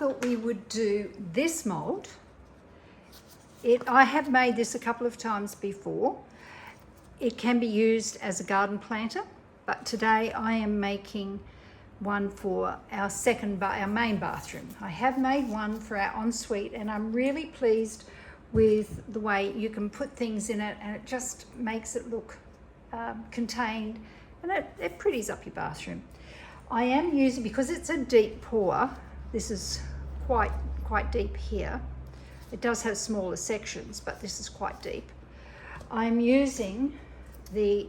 thought we would do this mould. I have made this a couple of times before. It can be used as a garden planter, but today I am making one for our main bathroom. I have made one for our ensuite, and I'm really pleased with the way you can put things in it, and it just makes it look contained, and it pretties up your bathroom. I am using, because it's a deep pour, this is quite deep here. It does have smaller sections, but this is quite deep. I'm using the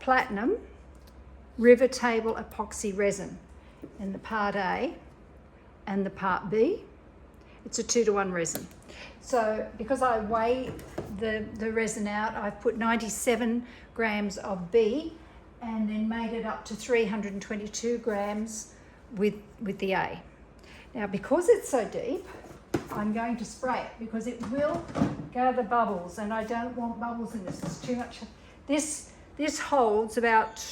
Platinum River Table Epoxy Resin in the Part A and the Part B. It's a 2-to-1 resin. So because I weigh the resin out, I've put 97 grams of B and then made it up to 322 grams with the A. Now, because it's so deep, I'm going to spray it because it will gather bubbles, and I don't want bubbles in this. It's too much. This holds about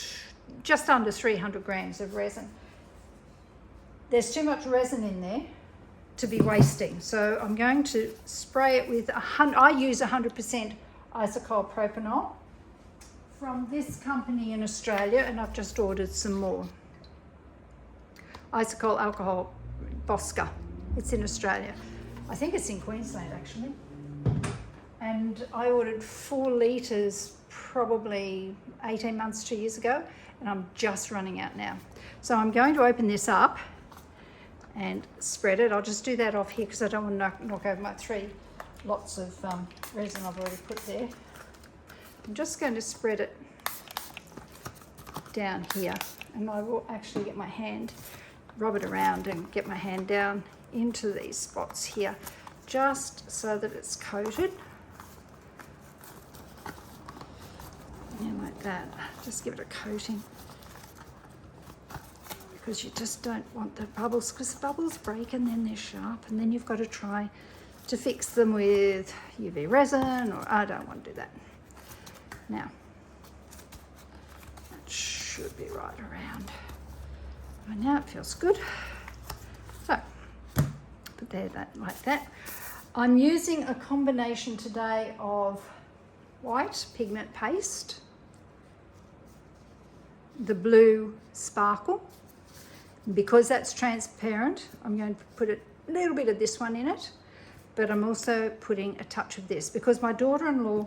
just under 300 grams of resin. There's too much resin in there to be wasting, so I'm going to spray it with I use 100% isocol propanol from this company in Australia, and I've just ordered some more. Isocol alcohol Bosca. It's in Australia. I think it's in Queensland actually. And I ordered 4 litres probably 18 months, 2 years ago, and I'm just running out now. So I'm going to open this up and spread it. I'll just do that off here because I don't want to knock over my 3 lots of resin I've already put there. I'm just going to spread it down here, and I will actually get my hand, rub it around and get my hand down into these spots here, just so that it's coated. And like that, just give it a coating, because you just don't want the bubbles, because the bubbles break and then they're sharp, and then you've got to try to fix them with UV resin, or I don't want to do that. Now, that should be right around. And now it feels good. So, put there like that. I'm using a combination today of white pigment paste, the blue sparkle. Because that's transparent, I'm going to put a little bit of this one in it, but I'm also putting a touch of this because my daughter-in-law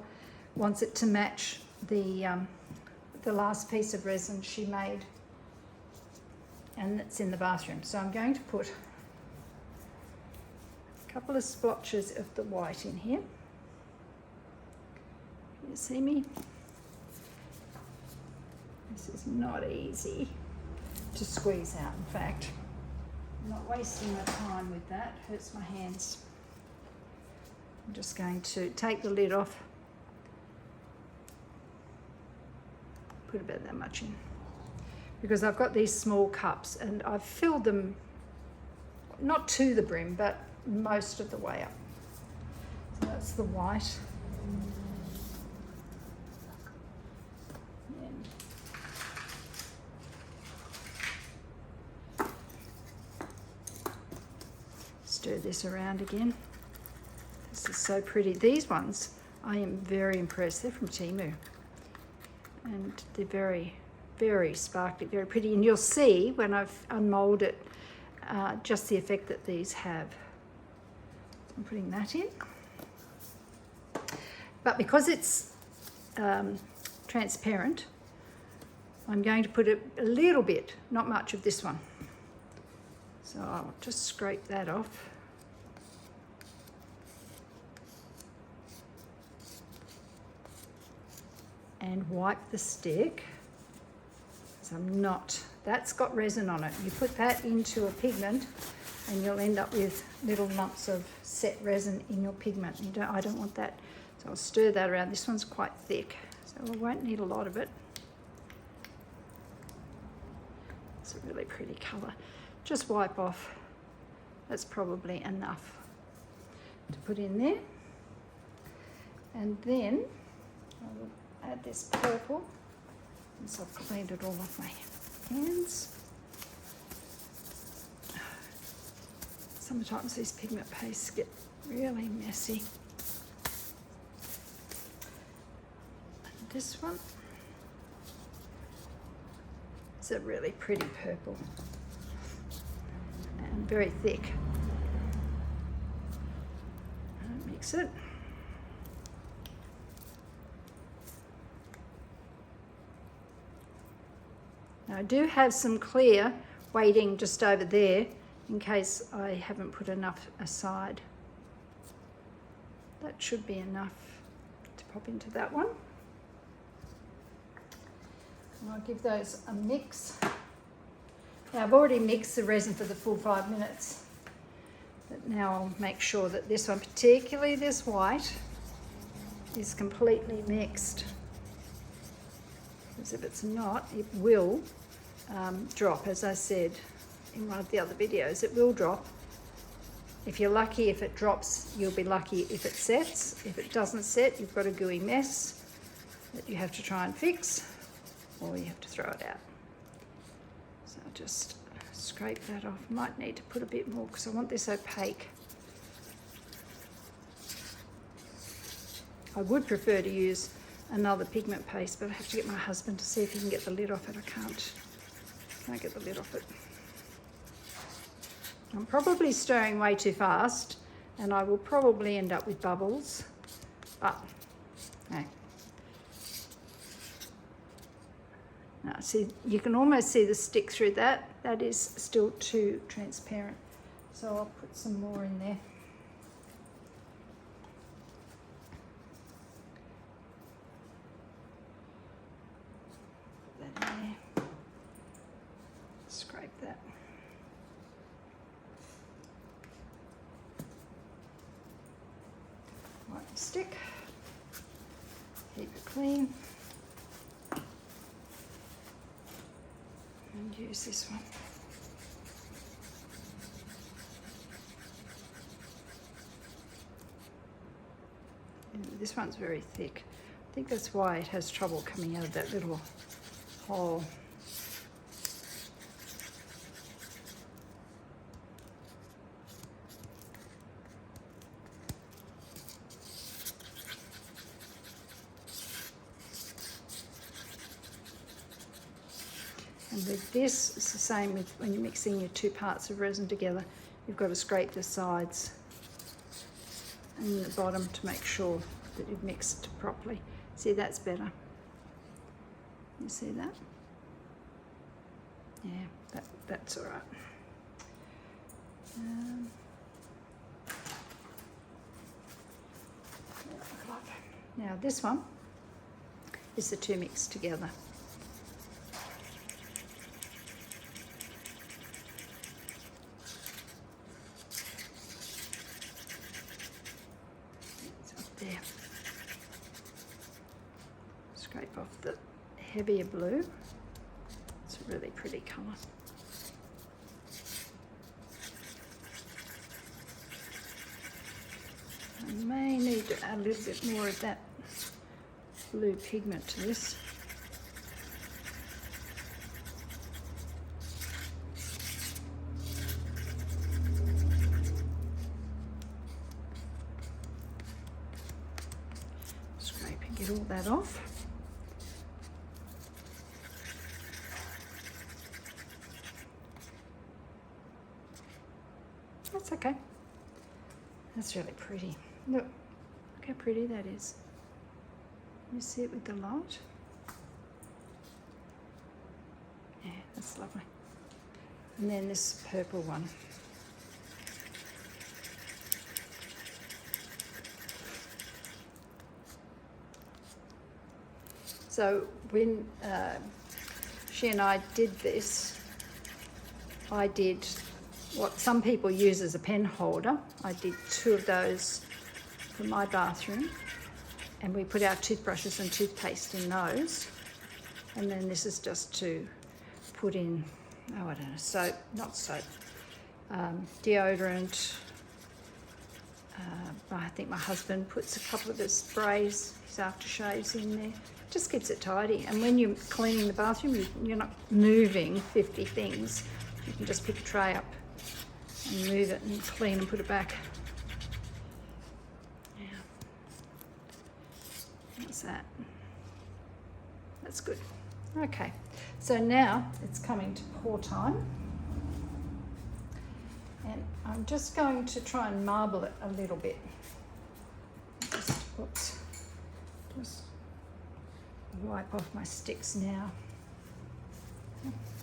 wants it to match the last piece of resin she made, and it's in the bathroom. So I'm going to put a couple of splotches of the white in here. Can you see me? This is not easy to squeeze out. In fact, I'm not wasting my time with that. It hurts my hands. I'm just going to take the lid off, put about that much in, because I've got these small cups and I've filled them not to the brim, but most of the way up. So that's the white. Stir this around again. This is so pretty. These ones, I am very impressed. They're from Temu, and they're very, very sparkly, very pretty. And you'll see when I've unmolded it, just the effect that these have. So I'm putting that in. But because it's transparent, I'm going to put a little bit, not much of this one. So I'll just scrape that off. And wipe the stick. So that's got resin on it. You put that into a pigment and you'll end up with little lumps of set resin in your pigment. I don't want that. So I'll stir that around. This one's quite thick, so we won't need a lot of it. It's a really pretty colour. Just wipe off. That's probably enough to put in there. And then I will add this purple, once I've cleaned it all off my hands. Sometimes these pigment pastes get really messy. And this one is a really pretty purple and very thick. Mix it. Now I do have some clear waiting just over there in case I haven't put enough aside. That should be enough to pop into that one. And I'll give those a mix. Now I've already mixed the resin for the full 5 minutes, but now I'll make sure that this one, particularly this white, is completely mixed. Because if it's not, it will drop, as I said in one of the other videos. It will drop. If you're lucky, if it drops, you'll be lucky if it sets. If it doesn't set, you've got a gooey mess that you have to try and fix, or you have to throw it out. So I'll just scrape that off. Might need to put a bit more because I want this opaque. I would prefer to use another pigment paste, but I have to get my husband to see if he can get the lid off it. I can't get the lid off it. I'm probably stirring way too fast and I will probably end up with bubbles, but no. Now see, you can almost see the stick through that. That is still too transparent. So I'll put some more in there. Put that in there. Scrape that. Wipe the stick. Keep it clean. And use this one. And this one's very thick. I think that's why it has trouble coming out of that little hole. And with this, it's the same with when you're mixing your two parts of resin together. You've got to scrape the sides and the bottom to make sure that you've mixed properly. See, that's better. You see that? Yeah, that's all right. Now this one is the two mixed together. There. Scrape off the heavier blue. It's a really pretty colour. I may need to add a little bit more of that blue pigment to this. Get all that off. That's okay. That's really pretty. Look how pretty that is. You see it with the light? Yeah, that's lovely. And then this purple one. So when she and I did this, I did what some people use as a pen holder. I did 2 of those for my bathroom, and we put our toothbrushes and toothpaste in those. And then this is just to put in, oh, I don't know, soap, not soap, deodorant. I think my husband puts a couple of his sprays, his aftershaves in there. Just keeps it tidy. And when you're cleaning the bathroom, you're not moving 50 things. You can just pick a tray up and move it and clean and put it back. Yeah. What's that? That's good. Okay, so now it's coming to pour time. And I'm just going to try and marble it a little bit. Just wipe off my sticks now.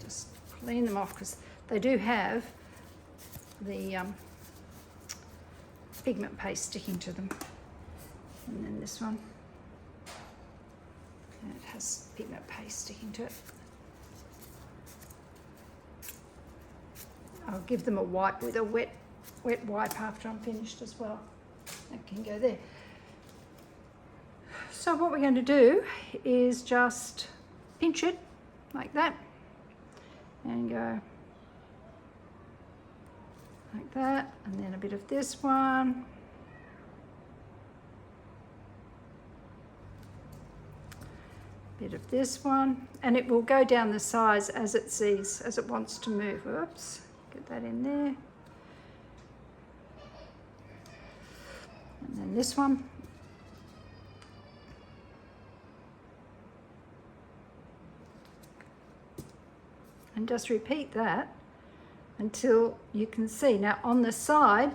Just clean them off because they do have the pigment paste sticking to them. And then this one, and it has pigment paste sticking to it. I'll give them a wipe with a wet wipe after I'm finished as well. That can go there. So what we're going to do is just pinch it like that and go like that, and then a bit of this one. Bit of this one, and it will go down the size as it sees, as it wants to move. Whoops. Get that in there. And then this one. And just repeat that until you can see. Now on the side,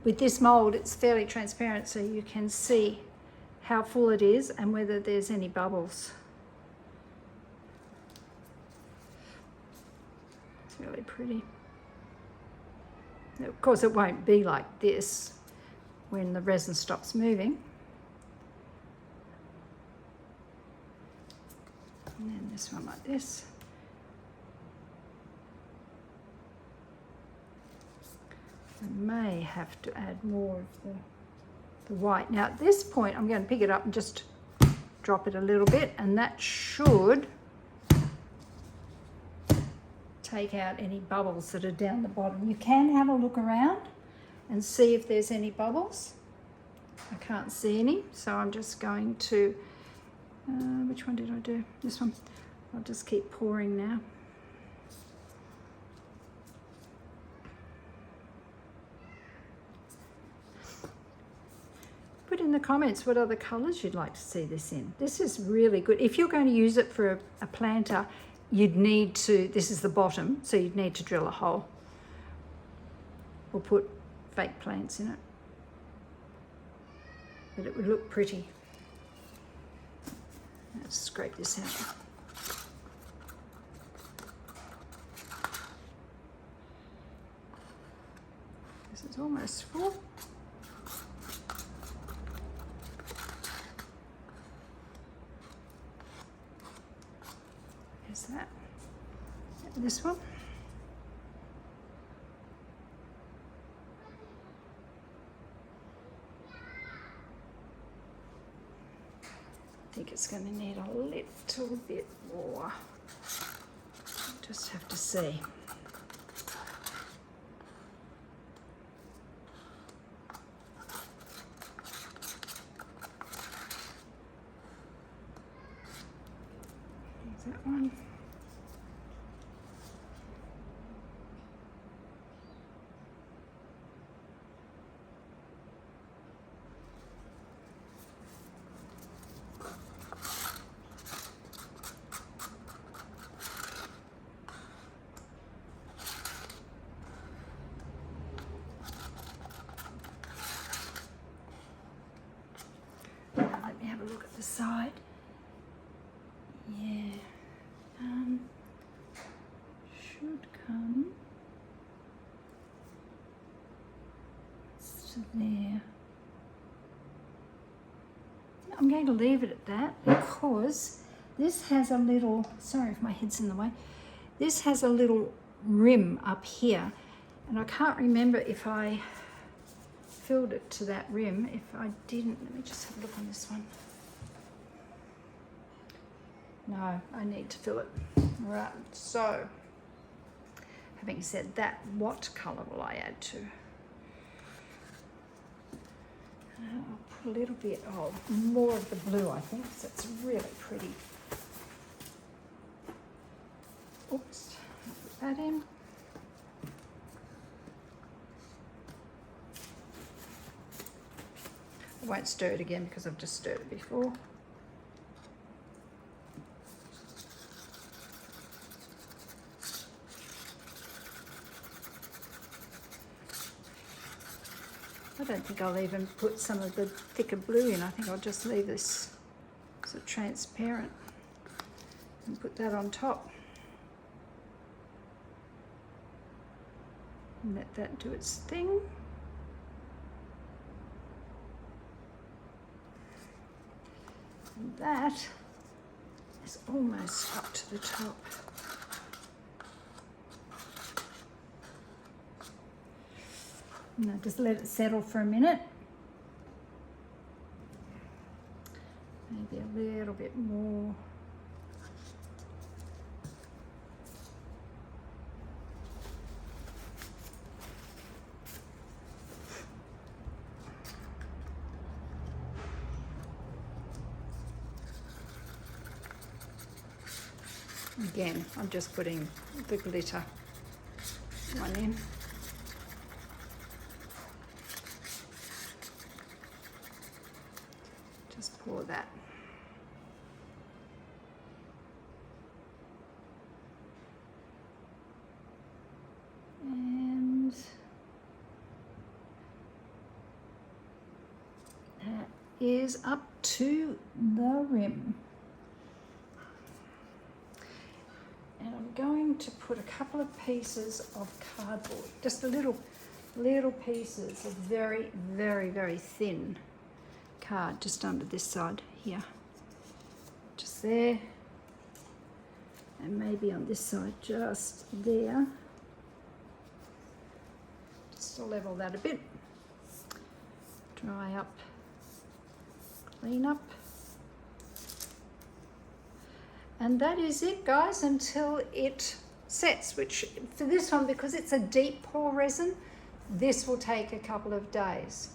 with this mold, it's fairly transparent, so you can see how full it is and whether there's any bubbles. It's really pretty. Of course, it won't be like this when the resin stops moving. And then this one like this. I may have to add more of the white. Now at this point, I'm going to pick it up and just drop it a little bit, and that should take out any bubbles that are down the bottom. You can have a look around and see if there's any bubbles. I can't see any, so I'm just going to, which one did I do? This one. I'll just keep pouring now. Put in the comments what other colours you'd like to see this in. This is really good. If you're going to use it for a planter, you'd need to, this is the bottom, so you'd need to drill a hole or put fake plants in it. But it would look pretty. Let's scrape this out. This is almost full. There's that. This one. I think it's going to need a little bit more. Just have to see. There's that one. Let me have a look at the side. Yeah, should come to there. I'm going to leave it at that because this has a little, sorry if my head's in the way, this has a little rim up here, and I can't remember if I filled it to that rim. If I didn't, let me just have a look on this one. No, I need to fill it. Right, so having said that, what colour will I add to? I'll put a little bit of more of the blue, I think, because it's really pretty. Oops, I'll put that in. I won't stir it again because I've just stirred it before. I don't think I'll even put some of the thicker blue in. I think I'll just leave this sort of transparent and put that on top. And let that do its thing. And that is almost up to the top. Now just let it settle for a minute. Maybe a little bit more. Again, I'm just putting the glitter one in. Just pour that. And that is up to the rim. And I'm going to put a couple of pieces of cardboard, just little pieces of very, very, very thin card just under this side here. Just there. And maybe on this side, just there. Just to level that a bit. Dry up, clean up. And that is it, guys, until it sets, which for this one, because it's a deep pour resin, this will take a couple of days.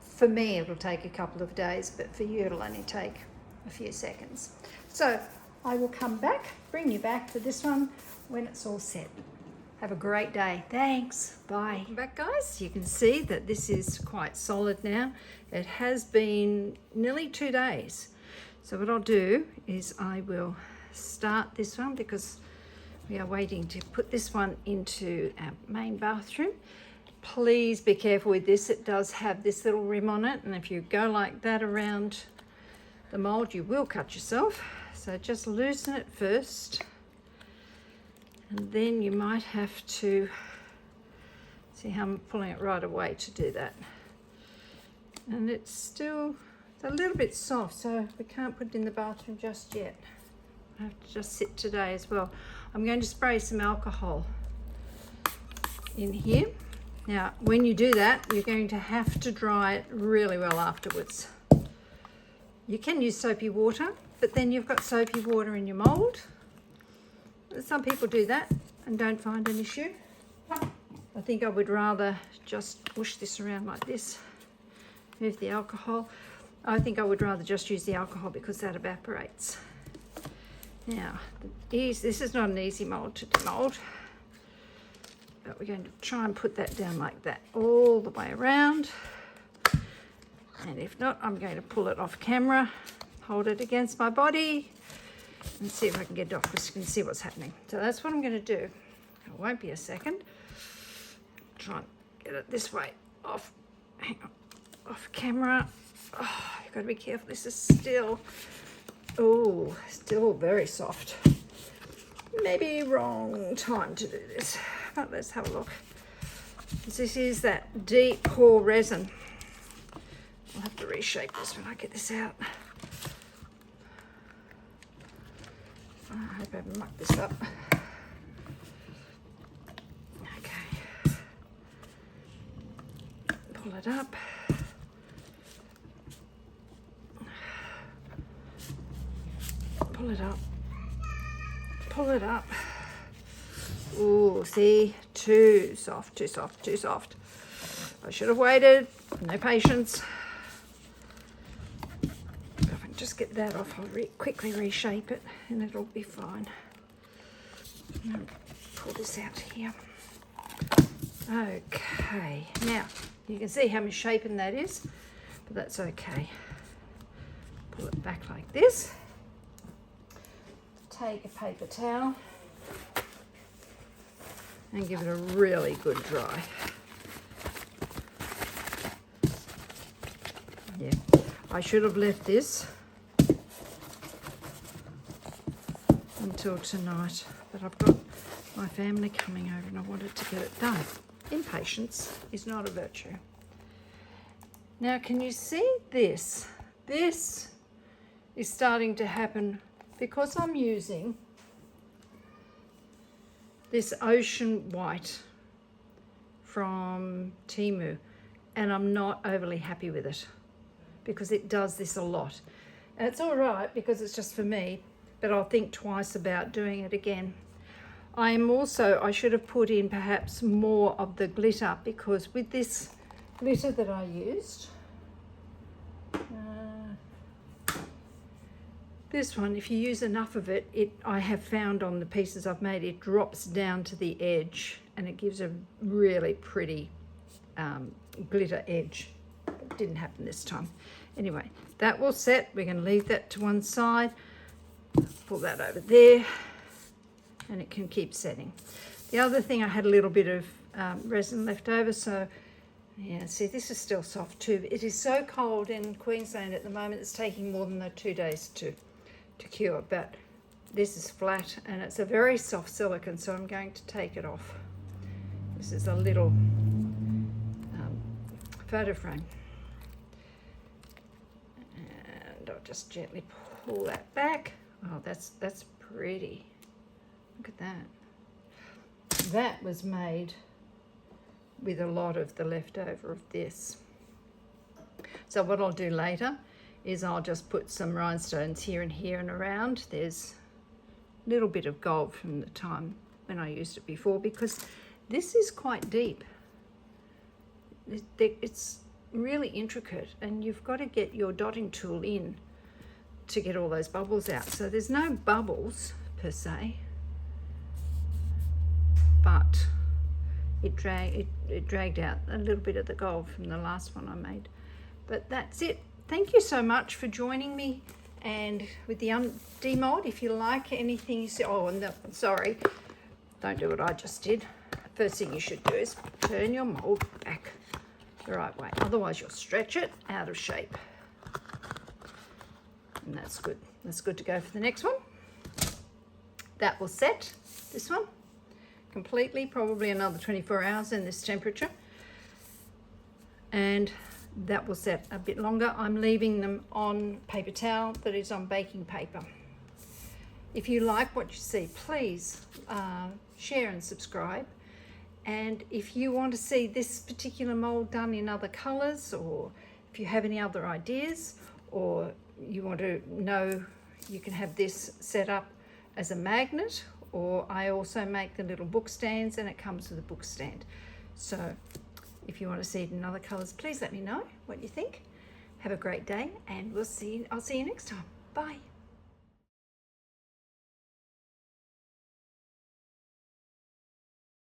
For me, it'll take a couple of days, but for you, it'll only take a few seconds. So I will come back, bring you back for this one when it's all set. Have a great day. Thanks. Bye. Welcome back, guys. You can see that this is quite solid now. It has been nearly 2 days. So what I'll do is I will start this one because we are waiting to put this one into our main bathroom. Please be careful with this. It does have this little rim on it, and if you go like that around the mold, you will cut yourself. So just loosen it first, and then you might have to see how I'm pulling it right away to do that. And it's still a little bit soft, so we can't put it in the bathroom just yet. I have to just sit today as well. I'm going to spray some alcohol in here. Now, when you do that, you're going to have to dry it really well afterwards. You can use soapy water, but then you've got soapy water in your mold. Some people do that and don't find an issue. I think I would rather just push this around like this, move the alcohol. I think I would rather just use the alcohol because that evaporates. Now, this is not an easy mold to demold, but we're going to try and put that down like that all the way around. And if not, I'm going to pull it off camera, hold it against my body, and see if I can get it off so you can see what's happening. So that's what I'm going to do. It won't be a second. Try and get it this way off. Hang on, off camera. Oh, you've got to be careful. This is still, oh, still very soft. Maybe wrong time to do this, but let's have a look. This is that deep pour resin. I'll have to reshape this when I get this out. I hope I haven't mucked this up. Okay. Pull it up. Pull it up. Pull it up. Ooh, see? Too soft, too soft, too soft. I should have waited. No patience. If I can just get that off, I'll quickly reshape it and it'll be fine. Pull this out here. Okay, now you can see how misshapen that is. but that's okay. Pull it back like this. Take a paper towel and give it a really good dry. Yeah, I should have left this until tonight, but I've got my family coming over and I wanted to get it done. Impatience is not a virtue. Now, can you see this? This is starting to happen because I'm using this ocean white from Temu, and I'm not overly happy with it because it does this a lot. And it's all right because it's just for me, but I'll think twice about doing it again. I should have put in perhaps more of the glitter, because with this glitter that I used, this one, if you use enough of it, I have found on the pieces I've made, it drops down to the edge and it gives a really pretty glitter edge. It didn't happen this time. Anyway, that will set. We're going to leave that to one side. Pull that over there and it can keep setting. The other thing, I had a little bit of resin left over, so yeah, see, this is still soft too. It is so cold in Queensland at the moment, it's taking more than 2 days to cure, but this is flat and it's a very soft silicone, so I'm going to take it off. This is a little photo frame, and I'll just gently pull that back. Oh, that's pretty. Look at that. That was made with a lot of the leftover of this. So what I'll do later is I'll just put some rhinestones here and here and around. There's a little bit of gold from the time when I used it before, because this is quite deep. It's really intricate and you've got to get your dotting tool in to get all those bubbles out. So there's no bubbles per se, but it dragged out a little bit of the gold from the last one I made. But that's it. Thank you so much for joining me, and with the demold, if you like anything you see, sorry, don't do what I just did. First thing you should do is turn your mold back the right way, otherwise you'll stretch it out of shape. And that's good. That's good to go for the next one. That will set, this one, completely, probably another 24 hours in this temperature. And that will set a bit longer. I'm leaving them on paper towel that is on baking paper. If you like what you see, please share and subscribe. And if you want to see this particular mold done in other colors, or if you have any other ideas, or you want to know, you can have this set up as a magnet, or I also make the little book stands and it comes with a book stand. So if you want to see it in other colors, please let me know what you think. Have a great day, and I'll see you next time. Bye.